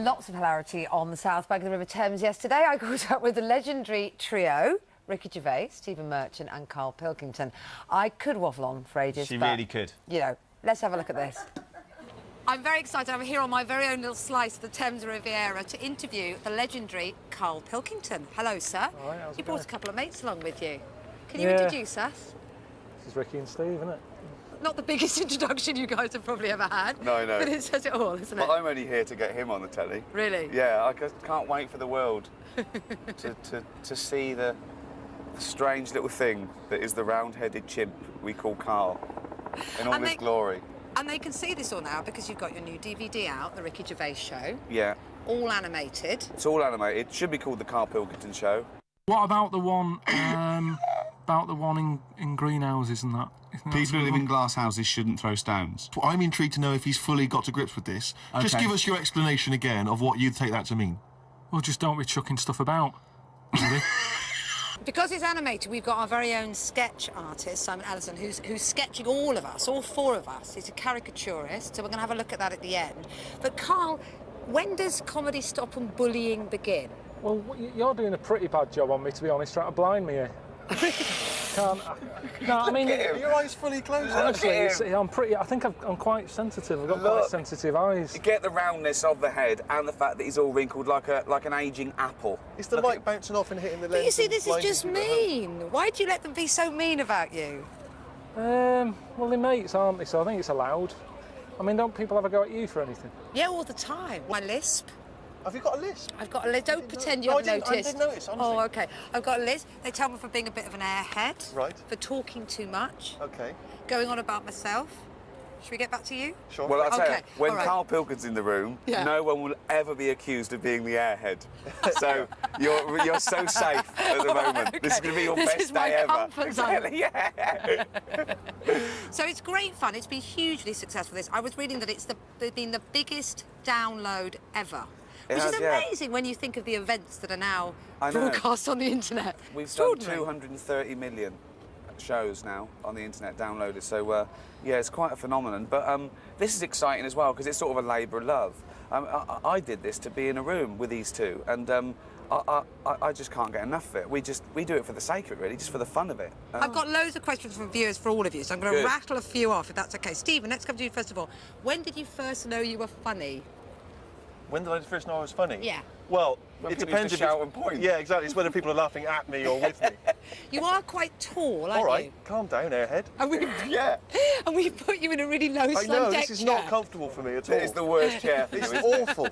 lots of hilarity on the south bank of the River Thames yesterday. I caught up with the legendary trio, Ricky Gervais, Stephen Merchant and Karl Pilkington. I could waffle on for ages. She really could. You know, let's have a look at this. I'm very excited. I'm here on my very own little slice of the Thames Riviera to interview the legendary Karl Pilkington. Hello, sir. All right, how's it You brought going? a couple of mates along with you. Can you introduce us? This is Ricky and Steve, isn't it? Not the biggest introduction you guys have probably ever had. No. But it says it all, isn't it? But I'm only here to get him on the telly. Really? Yeah, I just can't wait for the world to see the strange little thing that is the round-headed chimp we call Karl in all his glory. And they can see this all now because you've got your new DVD out, The Ricky Gervais Show. Yeah. All animated. It's all animated. It should be called The Karl Pilkington Show. What about the one, in greenhouses and that? People who live in glass houses shouldn't throw stones. I'm intrigued to know if he's fully got to grips with this. Okay. Just give us your explanation again of what you'd take that to mean. Well, just don't be chucking stuff about, really. Because it's animated, we've got our very own sketch artist, Simon Allison, who's sketching all of us, all four of us. He's a caricaturist, so we're going to have a look at that at the end. But, Karl, when does comedy stop and bullying begin? Well, you're doing a pretty bad job on me, to be honest, trying to blind me here. Can't... No, I mean... Are your eyes fully closed? Honestly, I think I'm quite sensitive. I've got quite sensitive eyes. You get the roundness of the head and the fact that he's all wrinkled like an ageing apple. It's the light bouncing off and hitting the lens. But you see, this is just mean. Why do you let them be so mean about you? Well, they're mates, aren't they? So I think it's allowed. I mean, don't people have a go at you for anything? Yeah, all the time. My lisp. Have you got a lisp? I've got a lisp. Don't pretend you No, haven't noticed. I didn't notice, honestly. Oh, OK. I've got a lisp. They tell me for being a bit of an airhead. Right. For talking too much. OK. Going on about myself. Should we get back to you? Sure. Well, I'll tell Okay, you, when all right. Karl Pilkington's in the room, Yeah. no one will ever be accused of being the airhead. So you're so safe at the moment. Okay. This is going to be your This best is my day ever. comfort zone. Exactly, yeah. So it's great fun. It's been hugely successful, this. I was reading that it's been the biggest download ever. Which is amazing when you think of the events that are now broadcast on the internet. We've done 230 million shows now on the internet downloaded, so yeah, it's quite a phenomenon. But this is exciting as well because it's sort of a labour of love. I did this to be in a room with these two, and I just can't get enough of it. We do it for the sake of it, really, just for the fun of it. I've got loads of questions from viewers for all of you, so I'm going to rattle a few off, if that's OK. Stephen, let's come to you first of all. When did you first know you were funny? When did I first know I was funny? Yeah. Well, When it people depends used to shout and point. Yeah, exactly. It's whether people are laughing at me or with me. You are quite tall, aren't All right, you? calm down, airhead. And we, Yeah. and we put you in a really low I slim know, deck this is chair. not comfortable for me at all. It's the worst chair for you, It's isn't it? awful.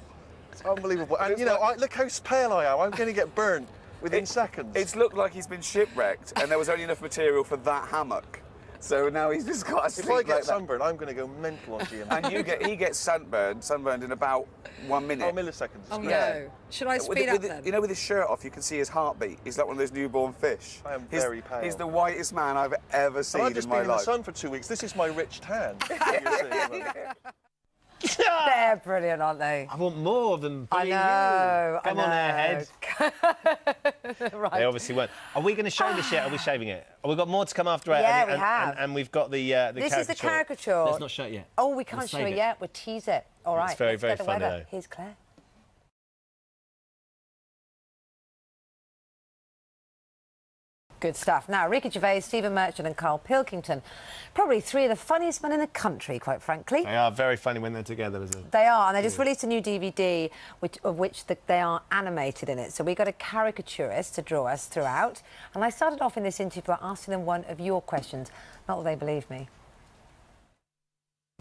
It's unbelievable. And, you know, look how pale I am. I'm going to get burned within seconds. It's looked like he's been shipwrecked and there was only enough material for that hammock. So now he's just got to sleep If I like get that. sunburned, I'm going to go mental on GMTV. And he gets sunburned in about 1 minute. Oh, milliseconds. Oh, Yeah. no. Should I speed up then? You know, with his shirt off, you can see his heartbeat. He's like one of those newborn fish. I am very pale. He's the whitest man I've ever seen And I've just in been my in the life. sun for 2 weeks. This is my rich tan. They're brilliant, aren't they? I want more of them. I know. Come on, airhead. Right. They obviously weren't. Are we going to show this yet? Or are we shaving it? Oh, we've got more to come after it. Yeah, we have. And we've got the This caricature. is the caricature. Let's not show it yet. Oh, we can't We'll show save it it. yet. We'll tease it. All right. It's very, let's very get the funny, weather. though. Here's Claire. Good stuff. Now, Ricky Gervais, Stephen Merchant and Karl Pilkington. Probably three of the funniest men in the country, quite frankly. They are very funny when they're together, isn't it? They are, and they just released a new DVD of which they are animated in it. So we got a caricaturist to draw us throughout. And I started off in this interview by asking them one of your questions. Not that they believe me.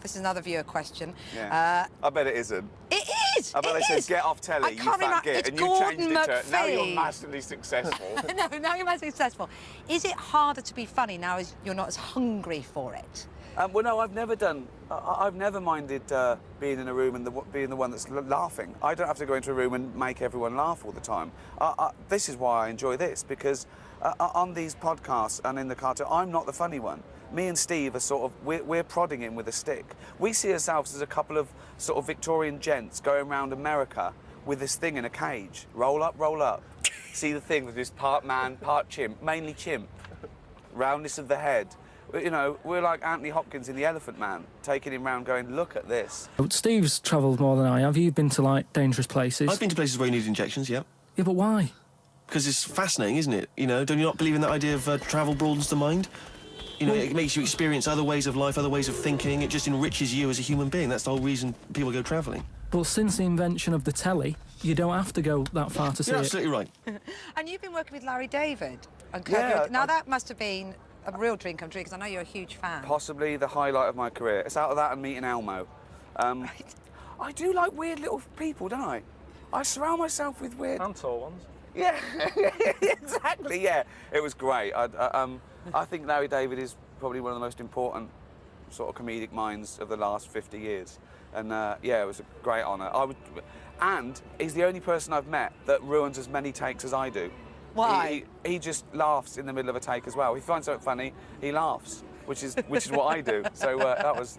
This is another viewer question. Yeah. I bet it isn't. It is! I bet they said, get off telly, you fat git, and you changed it to, now you're massively successful. No, now you're massively successful. Is it harder to be funny now as you're not as hungry for it? Well, no, I've never minded being in a room and being the one that's laughing. I don't have to go into a room and make everyone laugh all the time. This is why I enjoy this, because on these podcasts and in the cartoon, I'm not the funny one. Me and Steve are sort of, we're prodding him with a stick. We see ourselves as a couple of sort of Victorian gents going around America with this thing in a cage. Roll up, roll up. See the thing with this part man, part chimp, mainly chimp. Roundness of the head. You know, we're like Anthony Hopkins in The Elephant Man, taking him round going, look at this. Steve's travelled more than I have. You've been to, like, dangerous places. I've been to places where you need injections, yeah. Yeah, but why? Because it's fascinating, isn't it? You know, don't you not believe in that idea of travel broadens the mind? You know, it makes you experience other ways of life, other ways of thinking. It just enriches you as a human being. That's the whole reason people go travelling. But since the invention of the telly, you don't have to go that far to see You're it. absolutely right. And you've been working with Larry David on Yeah, Now, that must have been a real dream come true, because I know you're a huge fan. Possibly the highlight of my career. It's out of that and meeting Elmo. Right. I do like weird little people, don't I? I surround myself with weird... And tall ones. Yeah, exactly, yeah. It was great. I think Larry David is probably one of the most important sort of comedic minds of the last 50 years. And, yeah, it was a great honour. And he's the only person I've met that ruins as many takes as I do. Why? He just laughs in the middle of a take as well. If he finds something funny, he laughs, which is what I do. So that was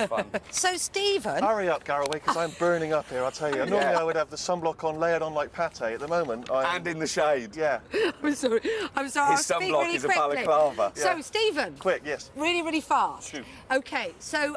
fun. So, Stephen... Hurry up, Garraway, because I'm burning up here, I'll tell you. Normally I would have the sunblock on, layered on like pate. At the moment, And in the shade. Yeah. I'm sorry. His I'll speak sunblock really is a quickly. balaclava. So, Yeah. Stephen... Quick, yes. Really, really fast. Shoot. OK, so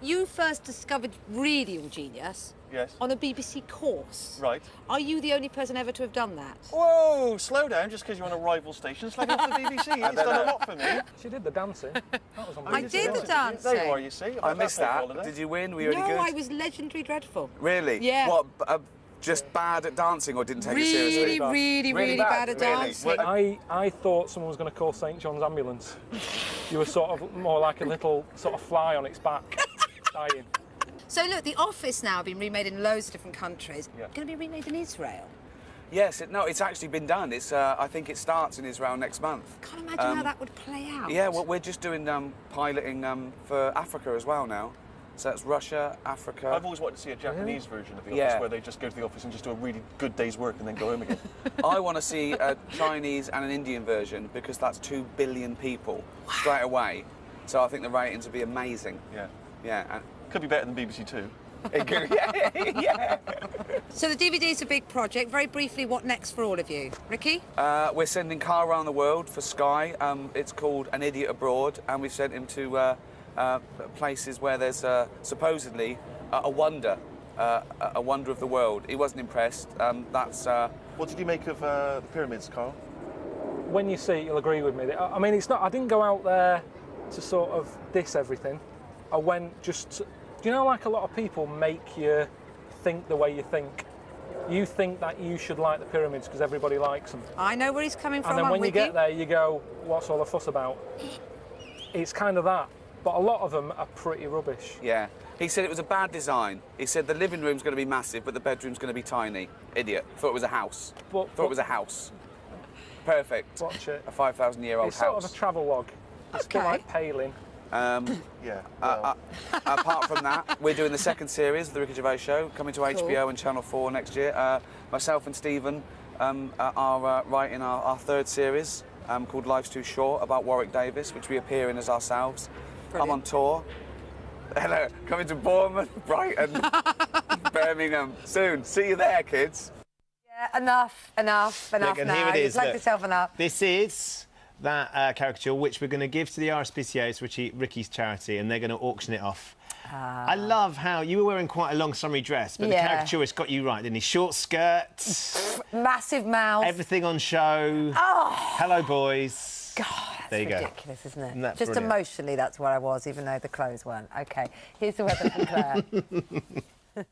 you first discovered Radio Genius Yes. on a BBC course. Right. Are you the only person ever to have done that? Whoa, slow down, just because you're on a rival station. It's like off the BBC. It's done a lot for me. She did the dancing. That was on I BBC, did the wasn't it? dancing. There you are, you see. I missed that. Did you win? Were you any No, good? I was legendary dreadful. Really? Yeah. What, just bad at dancing or didn't take it Really, seriously? really bad at Really? dancing. I thought someone was going to call St John's ambulance. You were sort of more like a little sort of fly on its back, dying. So look, The Office now been remade in loads of different countries. Yeah. Going to be remade in Israel. Yes, no, it's actually been done. It's, I think it starts in Israel next month. Can't imagine how that would play out. Yeah, well, we're just doing piloting for Africa as well now. So that's Russia, Africa. I've always wanted to see a Japanese version of The Office Yeah. where they just go to the office and just do a really good day's work and then go home again. I want to see a Chinese and an Indian version because that's 2 billion people straight away. So I think the ratings would be amazing. Yeah. Yeah. And Could be better than BBC Two. it could, yeah. So the DVD is a big project. Very briefly, what next for all of you? Ricky? We're sending Karl around the world for Sky. It's called An Idiot Abroad, and we've sent him to places where there's supposedly a wonder of the world. He wasn't impressed. What did you make of the pyramids, Karl? When you see it, you'll agree with me. I mean, it's not. I didn't go out there to sort of diss everything. I went just. Do you know, like a lot of people make you think the way you think. You think that you should like the pyramids because everybody likes them. I know where he's coming from. And then I'm when you with get there, you go, what's all the fuss about? It's kind of that. But a lot of them are pretty rubbish. Yeah. He said it was a bad design. He said the living room's going to be massive, but the bedroom's going to be tiny. Idiot. Thought it was a house. Thought it was a house. Perfect. Watch it. A 5,000-year-old It's house. sort of a travel log. It's a bit Okay. like Palin. Yeah. Well, Apart from that, we're doing the second series of The Ricky Gervais Show, coming to HBO and Channel 4 next year. Myself and Stephen are writing our third series called Life's Too Short, about Warwick Davis, which we appear in as ourselves. Brilliant. I'm on tour. Hello, coming to Bournemouth, Brighton, Birmingham soon. See you there, kids. Yeah, enough Look, and now. here it is. You've plugged Look. yourself enough. This is that caricature which we're going to give to the RSPCA, it's Ricky's charity, and they're going to auction it off. I love how you were wearing quite a long summery dress, but the Yeah. caricaturist got you right, didn't he? Short skirt, Massive mouth. everything on show. Hello, boys. God, that's There you go. ridiculous, isn't it? Isn't that Just brilliant? emotionally, that's where I was, even though the clothes weren't. OK, here's the weather from Claire.